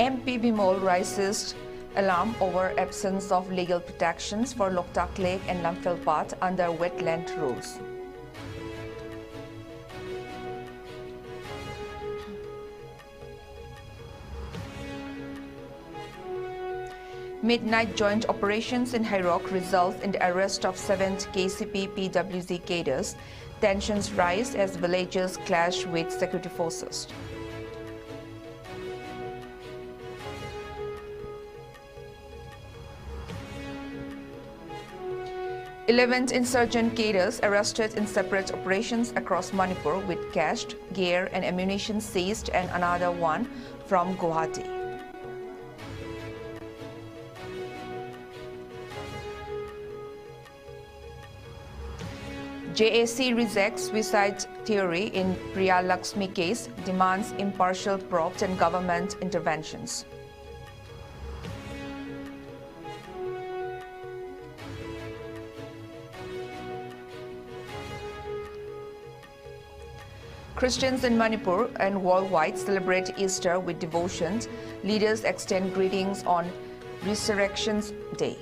MP Bimol raises alarm over absence of legal protections for Loktak Lake and Lamphel under wetland rules. Midnight joint operations in Hairok result in the arrest of 7 KCP PWZ cadres. Tensions rise as villagers clash with security forces. 11 insurgent cadres arrested in separate operations across Manipur with cash, gear and ammunition seized and another one from Guwahati. JAC rejects suicide theory in Priya Lakshmi case, demands impartial probes and government interventions. Christians in Manipur and worldwide celebrate Easter with devotions. Leaders extend greetings on Resurrection Day.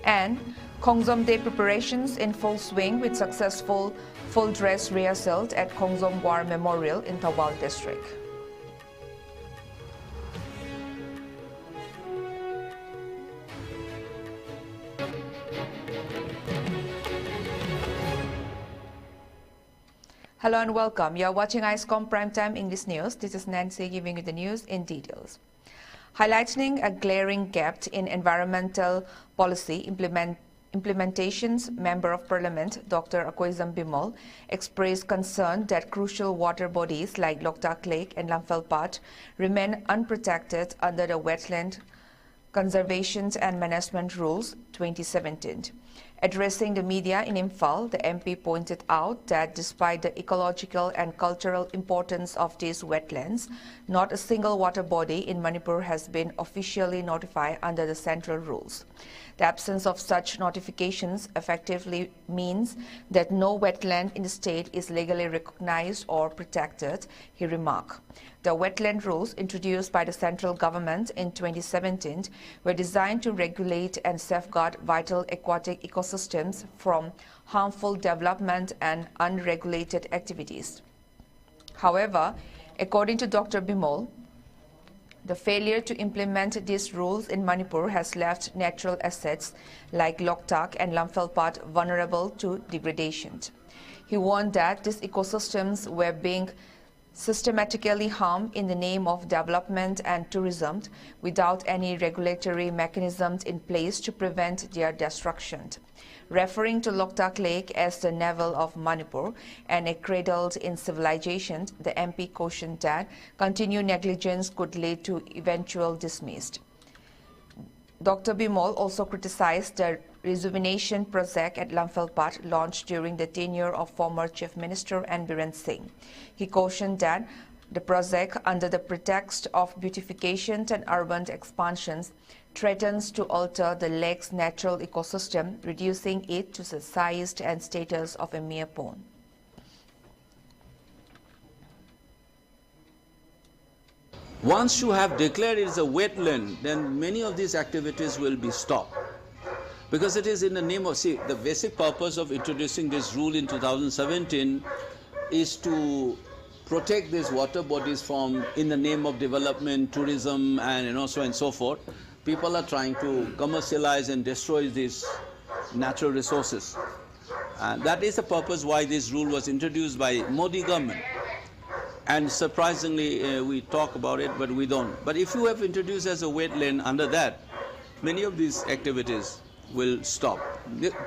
And Khongsom Day preparations in full swing with successful full-dress rehearsals at Khongsom War Memorial in Thawal district. Hello and welcome. You are watching ISCOM Primetime English News. This is Nancy giving you the news in details. Highlighting a glaring gap in environmental policy implementations, Member of Parliament Dr. Akoizam Bimol expressed concern that crucial water bodies like Loktak Lake and Lamphel remain unprotected under the Wetland Conservation and Management Rules 2017. Addressing the media in Imphal, the MP pointed out that despite the ecological and cultural importance of these wetlands, not a single water body in Manipur has been officially notified under the central rules. The absence of such notifications effectively means that no wetland in the state is legally recognized or protected, he remarked. The wetland rules introduced by the central government in 2017 were designed to regulate and safeguard vital aquatic ecosystems from harmful development and unregulated activities. However, according to Dr. Bimol, the failure to implement these rules in Manipur has left natural assets like Loktak and Lamphel vulnerable to degradation. He warned that these ecosystems were being systematically harmed in the name of development and tourism without any regulatory mechanisms in place to prevent their destruction. Referring to Loktak Lake as the navel of Manipur and a cradle in civilization, the MP cautioned that continued negligence could lead to eventual dismissal. Dr. Bimol also criticized the rejuvenation project at Lamphel launched during the tenure of former Chief Minister Biren Singh. He cautioned that the project, under the pretext of beautification and urban expansions, threatens to alter the lake's natural ecosystem, reducing it to the size and status of a mere pond. Once you have declared it as a wetland, then many of these activities will be stopped. Because it is in the name of, see, the basic purpose of introducing this rule in 2017 is to protect these water bodies from, in the name of development, tourism, and so on and so forth. People are trying to commercialize and destroy these natural resources. And that is the purpose why this rule was introduced by Modi government. And surprisingly, we talk about it, but we don't. But if you have introduced as a wetland under that, many of these activities will stop.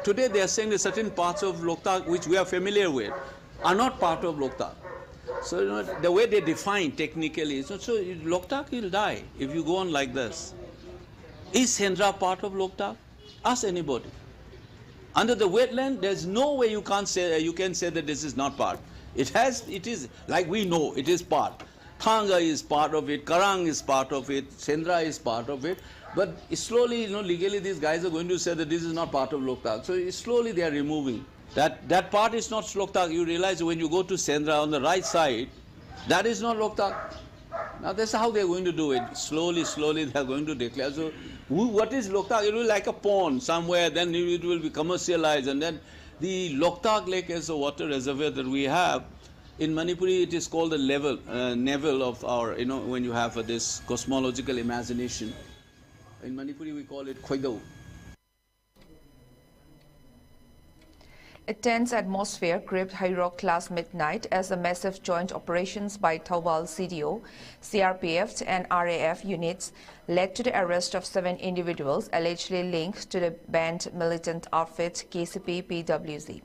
Today they are saying that certain parts of Loktak, which we are familiar with, are not part of Loktak. So the way they define technically, so Loktak will die if you go on like this. Is Sendra part of Loktak? Ask anybody. Under the wetland, there's no way you can say that this is not part. It is, like we know, it is part. Thanga is part of it, Karang is part of it, Sendra is part of it. But slowly, legally these guys are going to say that this is not part of Loktak. So slowly they are removing. That part is not Loktak. You realize when you go to Sendra on the right side, that is not Loktak. Now that's how they are going to do it. Slowly they are going to declare. So what is Loktak? It will be like a pond somewhere, then it will be commercialized, and then the Loktak Lake is a water reservoir that we have. In Manipuri, it is called the navel of our, when you have this cosmological imagination. In Manipuri, we call it Khoidau. A tense atmosphere gripped Hairok last midnight as a massive joint operations by Thawal CDO, CRPF and RAF units led to the arrest of 7 individuals allegedly linked to the banned militant outfit KCP-PWZ.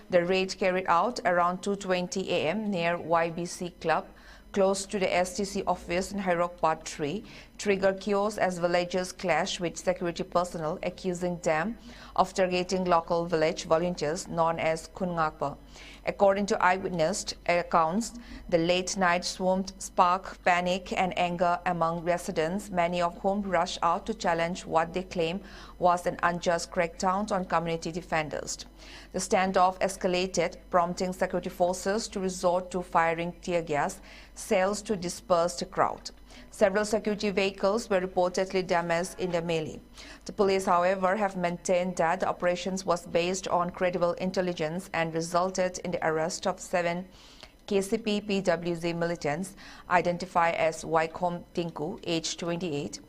The raid carried out around 2:20 a.m. near YBC Club, close to the STC office in Hairok Part 3, triggered chaos as villagers clashed with security personnel, accusing them of targeting local village volunteers known as Khungakpa. According to eyewitness accounts, the late night swarm sparked panic and anger among residents, many of whom rushed out to challenge what they claim was an unjust crackdown on community defenders. The standoff escalated, prompting security forces to resort to firing tear gas cells to disperse the crowd. Several security vehicles were reportedly damaged in the melee. The police, however, have maintained that the operations was based on credible intelligence and resulted in the arrest of 7 KCP-PWZ militants identified as Waikom Tinku, aged 28,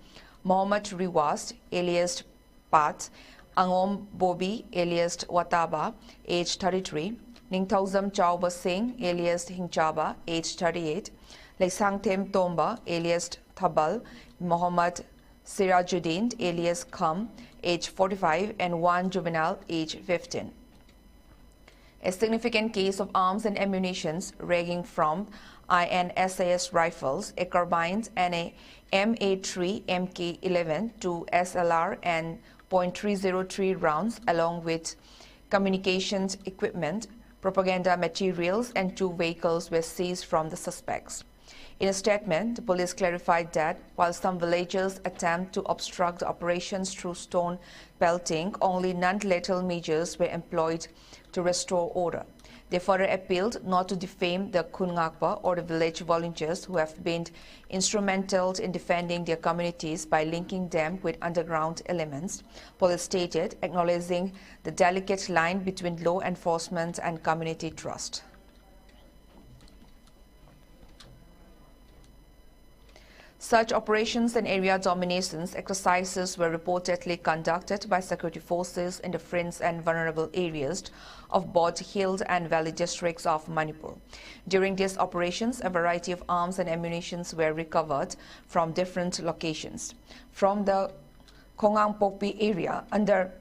Mohammed Riwas, alias Pat, Angom Bobi, alias Wataba, aged 33, Ningthauzam Chauba Singh, alias Hingchaba, aged 38, Laisangthem Tomba, alias Thabal, Mohammed Sirajuddin, alias Kham, age 45, and 1 juvenile, age 15. A significant case of arms and ammunition ranging from INSAS rifles, a carbine, and a MA3 MK11 to SLR and .303 rounds, along with communications equipment, propaganda materials, and 2 vehicles were seized from the suspects. In a statement, the police clarified that while some villagers attempt to obstruct the operations through stone pelting, only non-lethal measures were employed to restore order. They further appealed not to defame the Khungakpa or the village volunteers who have been instrumental in defending their communities by linking them with underground elements, police stated, acknowledging the delicate line between law enforcement and community trust. Such operations and area dominations exercises were reportedly conducted by security forces in the fringe and vulnerable areas of both hill and valley districts of Manipur. During these operations, a variety of arms and ammunition were recovered from different locations. From the Khongangpokpi area under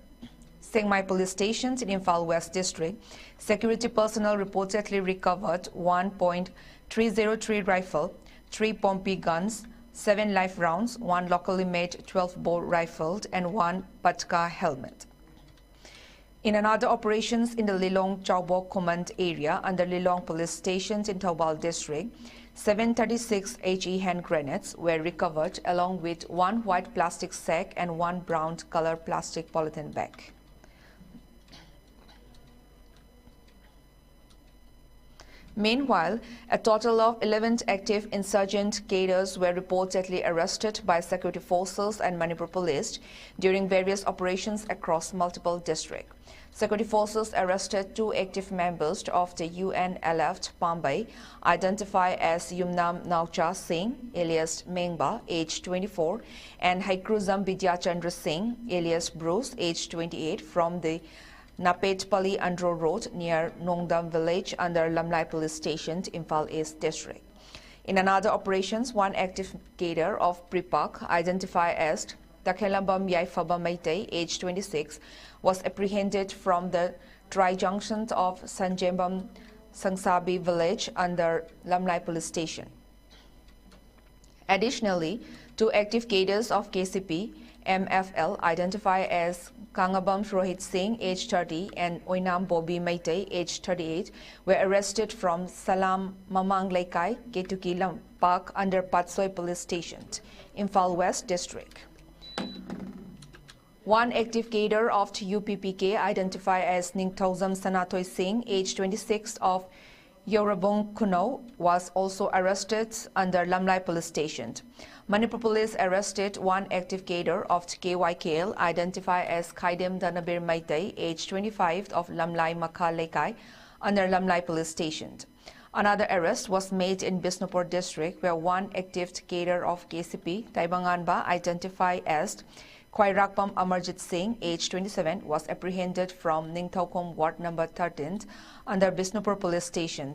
Sengmai police stations in Imphal West district, security personnel reportedly recovered 1.303 rifle, 3 Pompi guns, 7 live rounds, 1 locally made 12-bore rifle, and 1 Patka helmet. In another operations in the Lilong Chaubok command area under Lilong police stations in Taubal district, 736 HE hand grenades were recovered along with 1 white plastic sack and 1 brown color plastic polythene bag. Meanwhile, a total of 11 active insurgent cadres were reportedly arrested by security forces and Manipur police during various operations across multiple districts. Security forces arrested 2 active members of the UNLF Pambai, identified as Yumnam Naucha Singh, alias Mengba, aged 24, and Haikruzam Vidyachandra Singh, alias Bruce, aged 28, from the Napetpally Andro Road near Nongdam village under Lamlai police station, Imphal East district. In another operations, 1 active cadre of Pripak, identified as Takhelambam Yaifaba Meitei, aged 26, was apprehended from the tri-junction of Sanjembam Sangsabi village under Lamlai police station. Additionally, 2 active cadres of KCP MFL, identified as Kangabam Rohit Singh, age 30, and Oinam Bobi Meitei, age 38, were arrested from Salam Mamang Laikai, Ketuki Park under Patsoi Police Station, Imphal West District. One active cadre of UPPK identified as Ningthozam Sanatoy Singh, age 26 of Yorabong Kuno, was also arrested under Lamlai police station. Manipur police arrested one active cadre of KYKL identified as Khaidem Danabir Maitai, age 25 of Lamlai Makha Lekai, under Lamlai police station. Another arrest was made in Bisnupur district where one active cadre of KCP, Taibanganba, identified as Khwairakpam Amarjit Singh, age 27, was apprehended from Ningthaukom Ward number 13 under Bisnupur police station.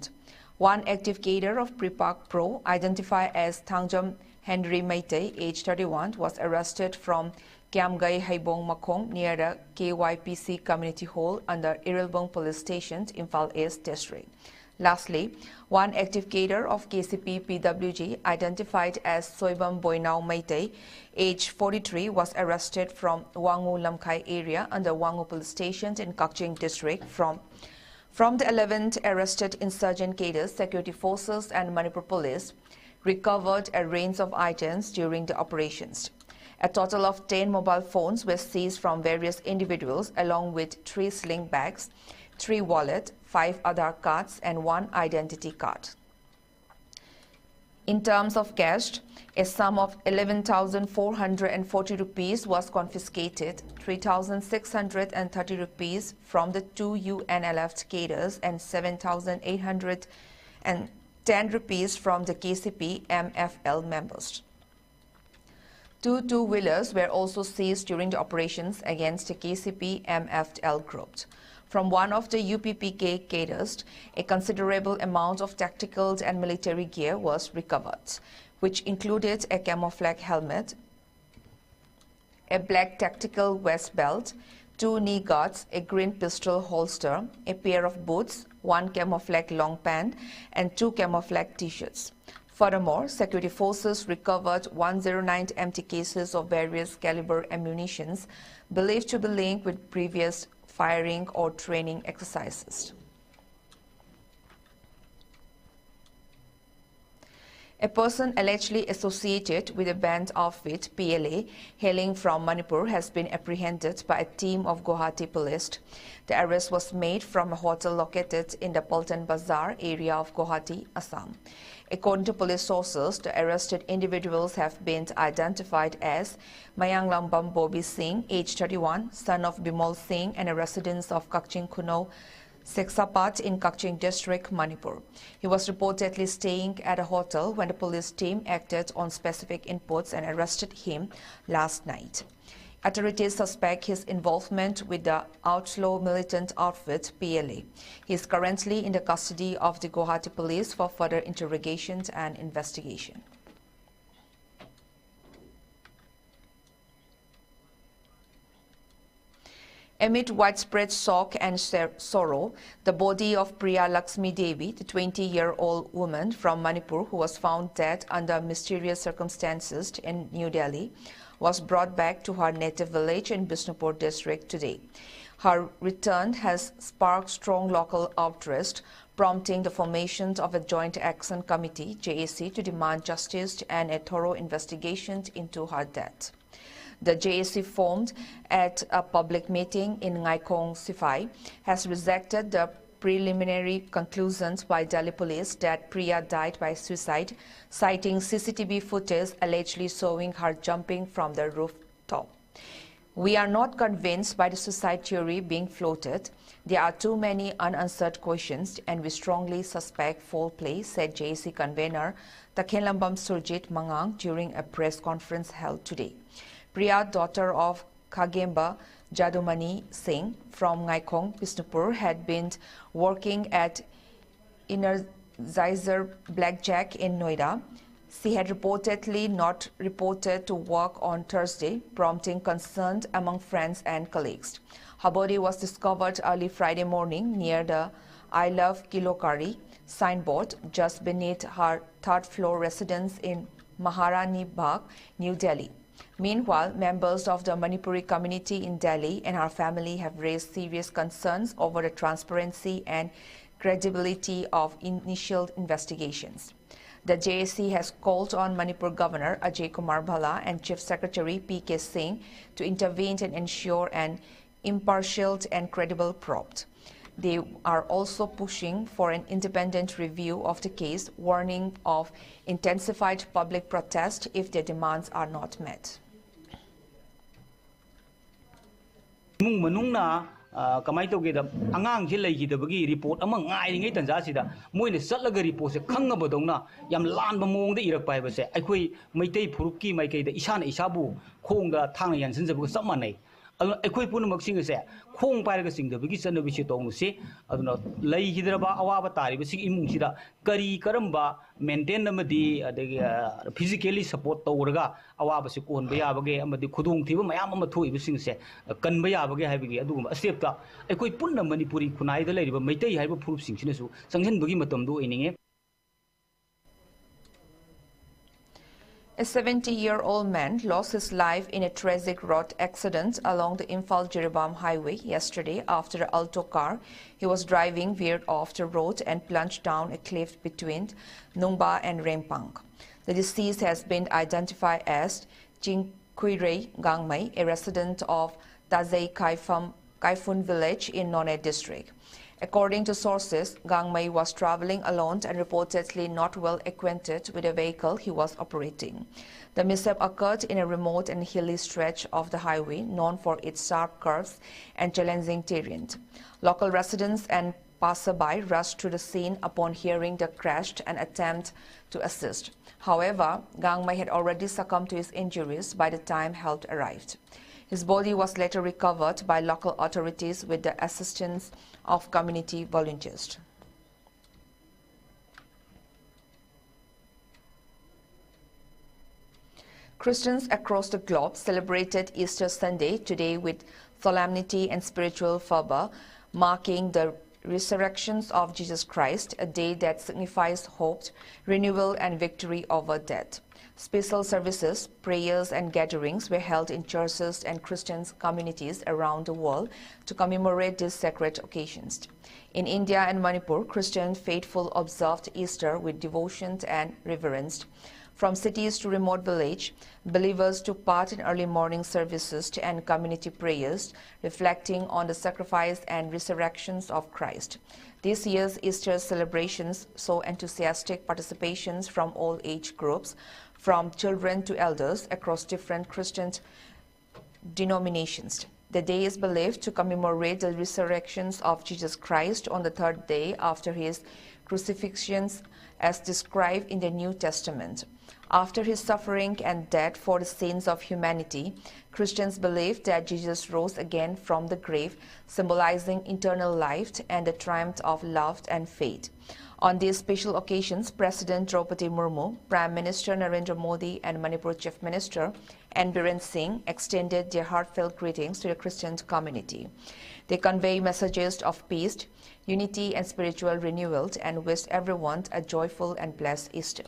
One active cadre of Pripak Pro, identified as Thangjam Henry Maitei, age 31, was arrested from Kiamgai Haibong Makong near the KYPC Community Hall under Irilbong Police Station, Imphal East District. Lastly, one active cadre of KCP PWG identified as Soibam Boinau Maitei, age 43, was arrested from Wangu Lamkai area under Wangu Police Station in Kakching District. From the 11th arrested insurgent cadres, security forces and Manipur police recovered a range of items during the operations. A total of 10 mobile phones were seized from various individuals along with 3 sling bags, 3 wallets, 5 Aadhaar cards and 1 identity card. In terms of cash, a sum of 11,440 rupees was confiscated, 3,630 rupees from the 2 UNLF cadres and 7,810 rupees from the KCP MFL members. 2 two-wheelers were also seized during the operations against the KCP MFL group. From one of the UPPK cadres, a considerable amount of tactical and military gear was recovered, which included a camouflage helmet, a black tactical vest belt, 2 knee guards, a green pistol holster, a pair of boots, 1 camouflage long pant, and 2 camouflage t-shirts. Furthermore, security forces recovered 109 empty cases of various caliber ammunitions believed to be linked with previous firing or training exercises. A person allegedly associated with a band outfit, PLA, hailing from Manipur has been apprehended by a team of Guwahati police. The arrest was made from a hotel located in the Paltan Bazaar area of Guwahati, Assam. According to police sources, the arrested individuals have been identified as Mayanglambam Bobby Singh, age 31, son of Bimal Singh and a resident of Kakching Kuno, Seksapat in Kakching District, Manipur. He was reportedly staying at a hotel when the police team acted on specific inputs and arrested him last night. Authorities suspect his involvement with the outlaw militant outfit PLA. He is currently in the custody of the Guwahati police for further interrogations and investigation. Amid widespread shock and sorrow, the body of Priya Lakshmi Devi, the 20-year-old woman from Manipur who was found dead under mysterious circumstances in New Delhi, was brought back to her native village in Bisnupur district today. Her return has sparked strong local outrage, prompting the formation of a Joint Action Committee, JAC, to demand justice and a thorough investigation into her death. The JAC, formed at a public meeting in Ngaikong, Sifai, has rejected the preliminary conclusions by Delhi police that Priya died by suicide, citing CCTV footage allegedly showing her jumping from the rooftop. We are not convinced by the suicide theory being floated. There are too many unanswered questions and we strongly suspect foul play, said JAC convener Takhenlambam Surjit Mangang during a press conference held today. Priya, daughter of Khagemba Jadumani Singh from Ngaikong, Bisnupur, had been working at Energizer Blackjack in Noida. She had reportedly not reported to work on Thursday, prompting concern among friends and colleagues. Her body was discovered early Friday morning near the I Love Kilokari signboard just beneath her third-floor residence in Maharani Bagh, New Delhi. Meanwhile, members of the Manipuri community in Delhi and her family have raised serious concerns over the transparency and credibility of initial investigations. The JSC has called on Manipur Governor Ajay Kumar Bhalla and Chief Secretary P.K. Singh to intervene and ensure an impartial and credible probe. They are also pushing for an independent review of the case, warning of intensified public protest if their demands are not met. Kamay tawgeda angang si leihidabagi report amang ngairingai tanjasida moina satlaga report se khangabadongna yam lanba mongda irakpa haibase aikhoi maitai phurukki maikaida isana isabu khongda thangna yansinjabu sammanai aikhoi punamak singase khong pairaga singdabagi chanabisi tongnusi aduna leihidraba awaba tariba sing imungsida kari karamba maintain amadi adagi physically support tawraga awaba se konba yabage amadi khudung thiba mayam ama thoiba singse kanba yabage haibagi aduguma stepta aikhoi punna manipuri khunai da leiriba maitai haiba phurup singchinasu sanghenbagi matamdu ininge. A 70-year-old man lost his life in a tragic road accident along the Imphal-Jiribam highway yesterday after an Alto car he was driving veered off the road and plunged down a cliff between Nungba and Rempang. The deceased has been identified as Jingkuirei Gangmei, a resident of Tazei Kaifun village in None district. According to sources, Gangmei was traveling alone and reportedly not well acquainted with the vehicle he was operating. The mishap occurred in a remote and hilly stretch of the highway known for its sharp curves and challenging terrain. Local residents and passerby rushed to the scene upon hearing the crash and attempt to assist. However, Gangmei had already succumbed to his injuries by the time help arrived. His body was later recovered by local authorities with the assistance of community volunteers. Christians across the globe celebrated Easter Sunday today with solemnity and spiritual fervor, marking the resurrections of Jesus Christ, a day that signifies hope, renewal, and victory over death. Special services, prayers, and gatherings were held in churches and Christian communities around the world to commemorate these sacred occasions. In India and Manipur, Christian faithful observed Easter with devotion and reverence. From cities to remote village, believers took part in early morning services and community prayers, reflecting on the sacrifice and resurrections of Christ. This year's Easter celebrations saw enthusiastic participations from all age groups, from children to elders across different Christian denominations. The day is believed to commemorate the resurrections of Jesus Christ on the third day after his crucifixion as described in the New Testament. After his suffering and death for the sins of humanity, Christians believe that Jesus rose again from the grave, symbolizing eternal life and the triumph of love and faith. On these special occasions, President Draupadi Murmu, Prime Minister Narendra Modi, and Manipur Chief Minister N. Biren Singh extended their heartfelt greetings to the Christian community. They convey messages of peace, unity, and spiritual renewal and wish everyone a joyful and blessed Easter.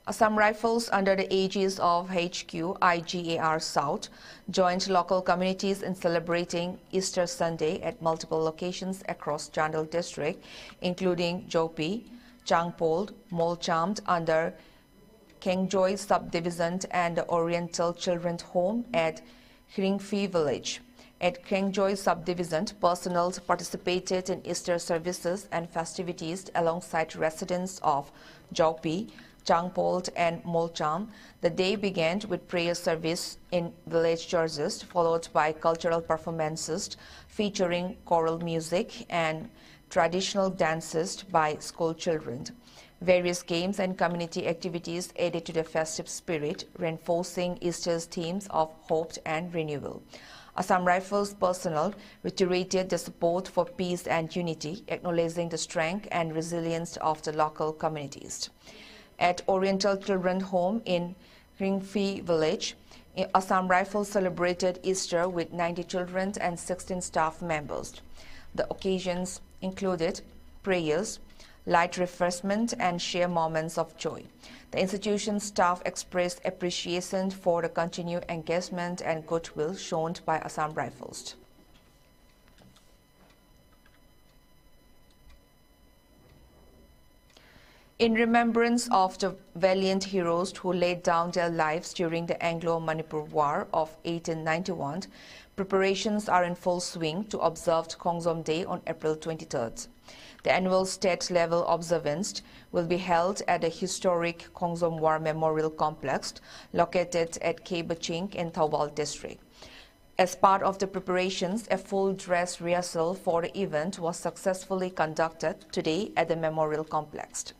Assam Rifles, under the aegis of HQ IGAR South, joined local communities in celebrating Easter Sunday at multiple locations across Chandel district, including Jopi, Changpol, Molchamt under Kengjoy subdivision and the Oriental Children's Home at Hringfi village. At Kengjoy subdivision, personnel participated in Easter services and festivities alongside residents of Jopi, Changpol and Molcham. The day began with prayer service in village churches, followed by cultural performances featuring choral music and traditional dances by school children. Various games and community activities added to the festive spirit, reinforcing Easter's themes of hope and renewal. Assam Rifles personnel reiterated their support for peace and unity, acknowledging the strength and resilience of the local communities. At Oriental Children's Home in Hringfi village, Assam Rifles celebrated Easter with 90 children and 16 staff members. The occasions included prayers, light refreshment, and share moments of joy. The institution's staff expressed appreciation for the continued engagement and goodwill shown by Assam Rifles. In remembrance of the valiant heroes who laid down their lives during the Anglo-Manipur War of 1891, preparations are in full swing to observe Khongsom Day on April 23rd. The annual state-level observance will be held at the historic Khongsom War Memorial Complex located at Kebaching in Thoubal district. As part of the preparations, a full-dress rehearsal for the event was successfully conducted today at the memorial complex.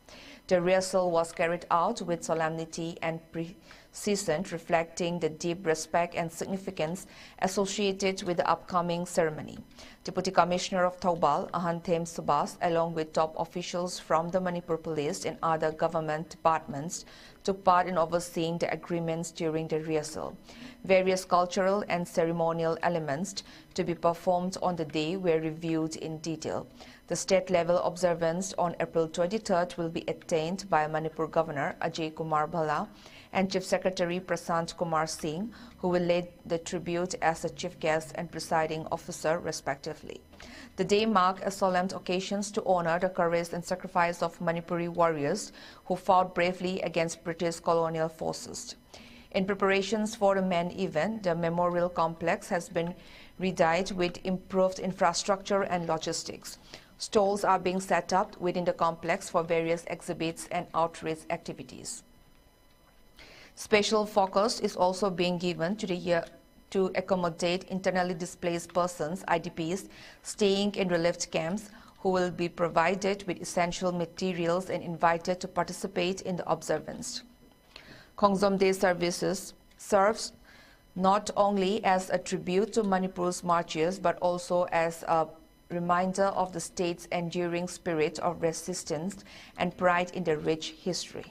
The rehearsal was carried out with solemnity and precision, reflecting the deep respect and significance associated with the upcoming ceremony. Deputy Commissioner of Thoubal, Ahanthem Subas, along with top officials from the Manipur Police and other government departments, took part in overseeing the agreements during the rehearsal. Various cultural and ceremonial elements to be performed on the day were reviewed in detail. The state-level observance on April 23rd will be attained by Manipur Governor Ajay Kumar Bhala and Chief Secretary Prasant Kumar Singh, who will lead the tribute as the chief guest and presiding officer, respectively. The day marks a solemn occasion to honor the courage and sacrifice of Manipuri warriors who fought bravely against British colonial forces. In preparations for the main event, the memorial complex has been redyed with improved infrastructure and logistics. Stalls are being set up within the complex for various exhibits and outreach activities. Special focus is also being given to the year to accommodate internally displaced persons, IDPs, staying in relief camps, who will be provided with essential materials and invited to participate in the observance. Khongsom Day services serves not only as a tribute to Manipur's martyrs, but also as a reminder of the state's enduring spirit of resistance and pride in the rich history.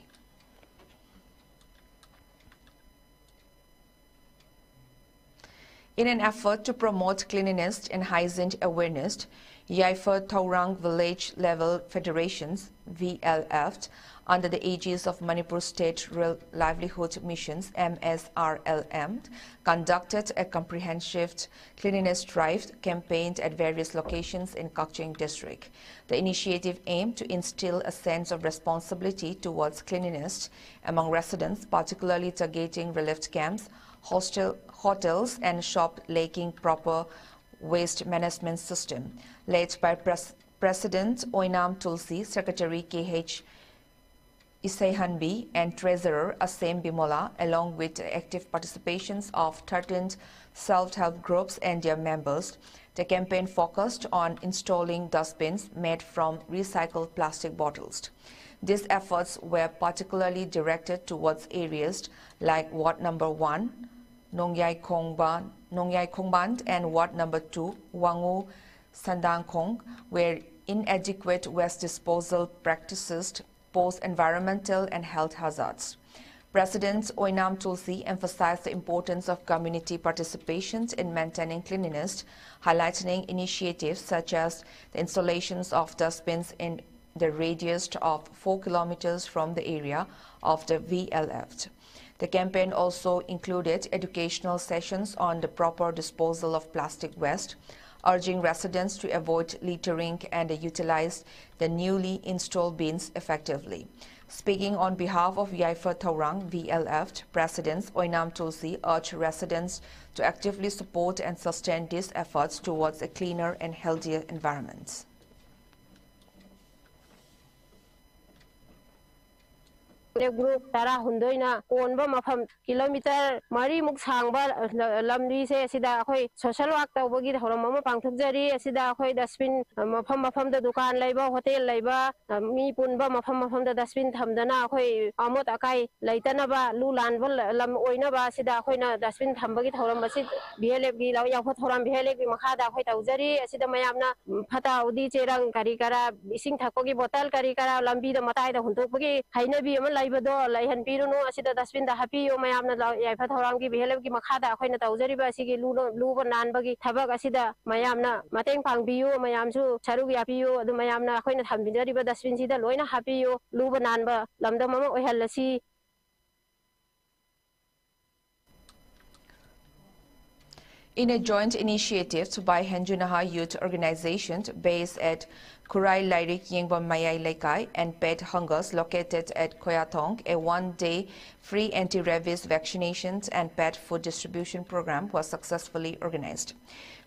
In an effort to promote cleanliness and hygiene awareness, Yaifa Taurang Village Level Federations, VLF, under the aegis of Manipur State Rural Livelihood Missions, MSRLM, conducted a comprehensive cleanliness drive campaign at various locations in Kakching district. The initiative aimed to instill a sense of responsibility towards cleanliness among residents, particularly targeting relief camps, hotels and shops lacking proper waste management system. Led by President Oinam Tulsi, Secretary K.H. Isaihanbi and Treasurer Asem Bimola, along with the active participations of 13 self-help groups and their members, the campaign focused on installing dustbins made from recycled plastic bottles. These efforts were particularly directed towards areas like Ward Number 1, Nongyai Khongban, and Ward Number 2, Wangu Sandangkhong, where inadequate waste disposal practices pose environmental and health hazards. President Oinam Tulsi emphasized the importance of community participation in maintaining cleanliness, highlighting initiatives such as the installations of dustbins in the radius of 4 kilometers from the area of the VLF. The campaign also included educational sessions on the proper disposal of plastic waste, urging residents to avoid littering and utilize the newly installed bins effectively. Speaking on behalf of Yaifa Taurang VLF, President Oinam Tulsi urged residents to actively support and sustain these efforts towards a cleaner and healthier environment. Group Tara Hundoina, Onba Mafam, kilometer, Mari Muxangba, Lamdi say, Sida Hoi, social work, Wagi, Horoma Pangtujari, Sida Hoi, the spin, Mafam from the Dukan Labor, Hotel Labor, Mi Punba Mafam from the Daspin Tamdana, Hoi, Amot Akai, Laitanaba, Lulan, Lam Oinaba, Sida Hoina, Daspin Tambagi, Horamasit, Bielegi, Yapot Horam, Bielegi, Mahada, Hoitauzari, Sida Mayamna, Pata, Udi, Cherang, Karikara, Sing Takogi, Botal, Karikara, Lambi, the Matai, the Huntoki, Hainabi, Ibado, Laihan Piruno, Asida Daspin, the Happy, Mayamna, Yapatorangi, Bihelgi, Makada, Hoina Tauzariba, Sigi, Luba, Nanbagi, Tabak Asida, Mayamna, Mateng Pang Bio, Mayamsu, Charugi Apio, the Mayamna, Hoina Hambidariba, Daspin, the Loina Happy, Luba Nanba, Lamda Mama, Ohalasi. In a joint initiative by Henjunaha Youth Organization based at Kurai Lairik Yengbom Mayai Laikai and Pet Hungers located at Koyatong, a one-day free anti-rabies vaccinations and pet food distribution program was successfully organized.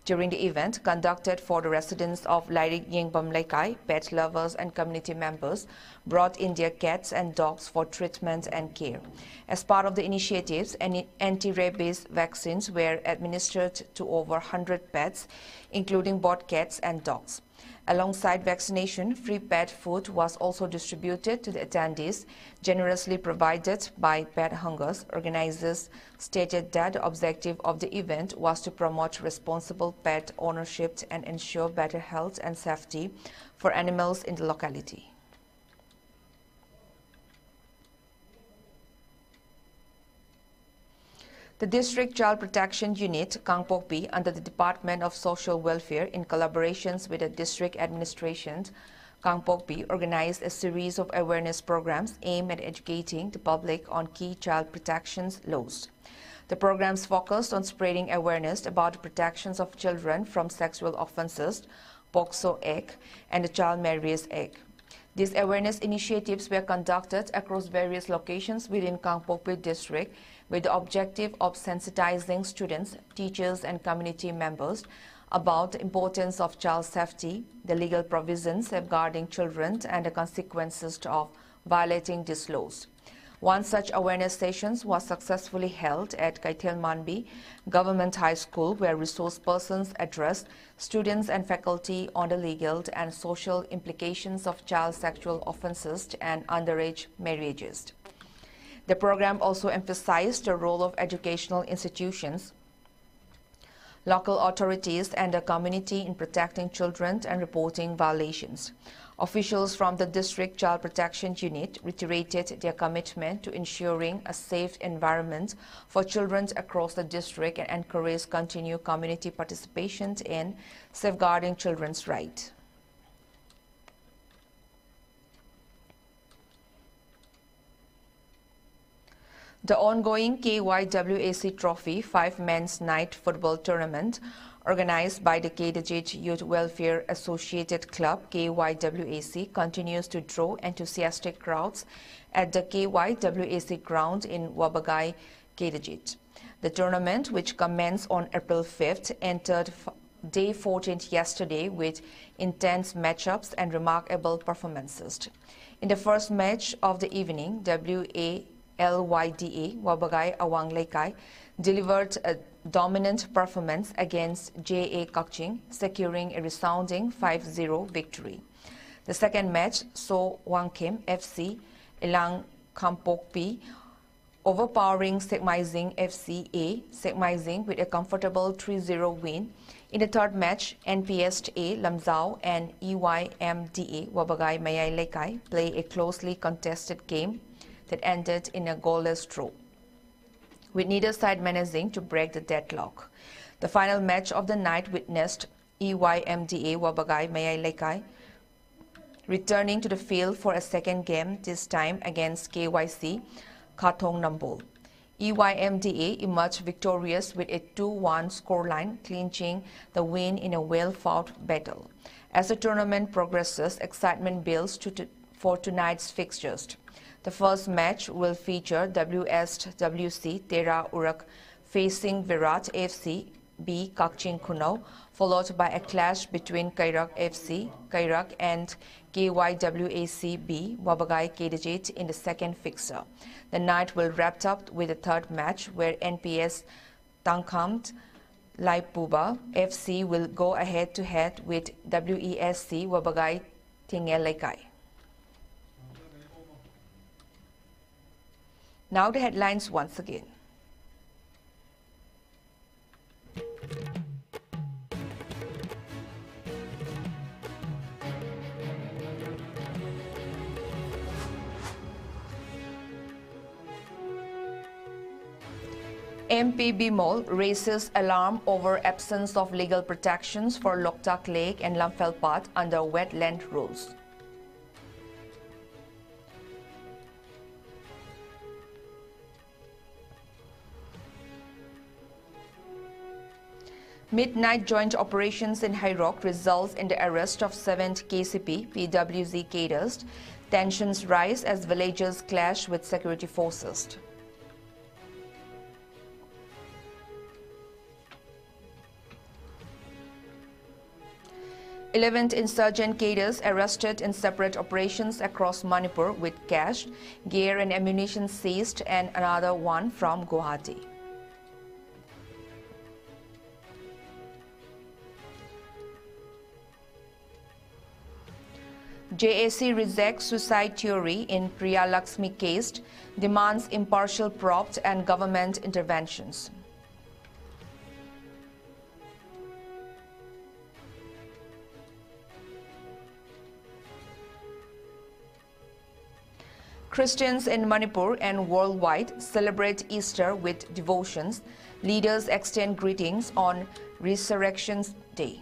During the event, conducted for the residents of Lairik Yengbom Laikai, pet lovers and community members brought in their cats and dogs for treatment and care. As part of the initiatives, anti-rabies vaccines were administered to over 100 pets, including both cats and dogs. Alongside vaccination, free pet food was also distributed to the attendees, generously provided by Pet Hungers. Organizers stated that the objective of the event was to promote responsible pet ownership and ensure better health and safety for animals in the locality. The District Child Protection Unit, Kangpokpi, under the Department of Social Welfare, in collaborations with the District Administration, Kangpokpi, organized a series of awareness programs aimed at educating the public on key child protection laws. The programs focused on spreading awareness about the protections of children from sexual offences, POCSO Act, and the Child Marriage Act. These awareness initiatives were conducted across various locations within Kangpokpi District, with the objective of sensitizing students, teachers and community members about the importance of child safety, the legal provisions safeguarding children and the consequences of violating these laws. One such awareness session was successfully held at Kaithel Manbi Government High School, where resource persons addressed students and faculty on the legal and social implications of child sexual offences and underage marriages. The program also emphasized the role of educational institutions, local authorities and the community in protecting children and reporting violations. Officials from the District Child Protection Unit reiterated their commitment to ensuring a safe environment for children across the district and encouraged continued community participation in safeguarding children's rights. The ongoing KYWAC Trophy 5 Men's Night Football Tournament, organized by the Kedajit Youth Welfare Associated Club KYWAC, continues to draw enthusiastic crowds at the KYWAC ground in Wabagai, Kedajit. The tournament, which commenced on April 5th, entered day 14th yesterday with intense matchups and remarkable performances. In the first match of the evening, LYDA, Wabagai Awang Laikai, delivered a dominant performance against JA Kakching, securing a resounding 5-0 victory. The second match saw Wangkim FC Ilang Kangpokpi overpowering Sekmaizing FCA, Sekmaizing with a comfortable 3-0 win. In the third match, NPS A Lamzao and EYMDA Wabagai Mayai Laikai play a closely contested game that ended in a goalless draw, with neither side managing to break the deadlock. The final match of the night witnessed EYMDA Wabagai Mayai Laikai returning to the field for a second game, this time against KYC Katong Nambol. EYMDA emerged victorious with a 2-1 scoreline, clinching the win in a well-fought battle. As the tournament progresses, excitement builds for tonight's fixtures. The first match will feature WSWC Tera Urak facing Virat FC B Kakching Kunau, followed by a clash between Kairak FC, Kairak and KYWAC B Wabagai Kedajit in the second fixture. The night will wrap up with a third match where NPS Tangkamt Laipuba FC will go head-to-head with WESC Wabagai Tingel Laikai. Now the headlines once again. MP Bimol raises alarm over absence of legal protections for Loktak Lake and Lamphel under wetland rules. Midnight joint operations in Hairok results in the arrest of 7 KCP PWZ cadres. Tensions rise as villagers clash with security forces. Eleventh insurgent cadres arrested in separate operations across Manipur with cash, gear and ammunition seized, and another one from Guwahati. JAC rejects suicide theory in Priya Lakshmi case, demands impartial probe and government interventions. Christians in Manipur and worldwide celebrate Easter with devotions. Leaders extend greetings on Resurrection Day.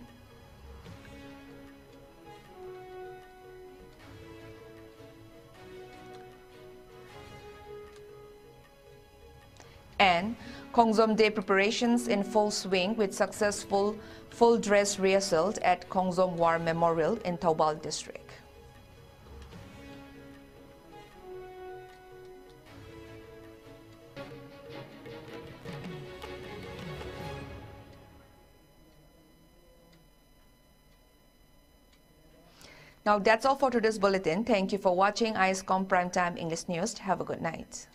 And Kongsom Day preparations in full swing with successful full-dress rehearsal at Kongsom War Memorial in Thoubal district. Now that's all for today's bulletin. Thank you for watching ISCOM Primetime English News. Have a good night.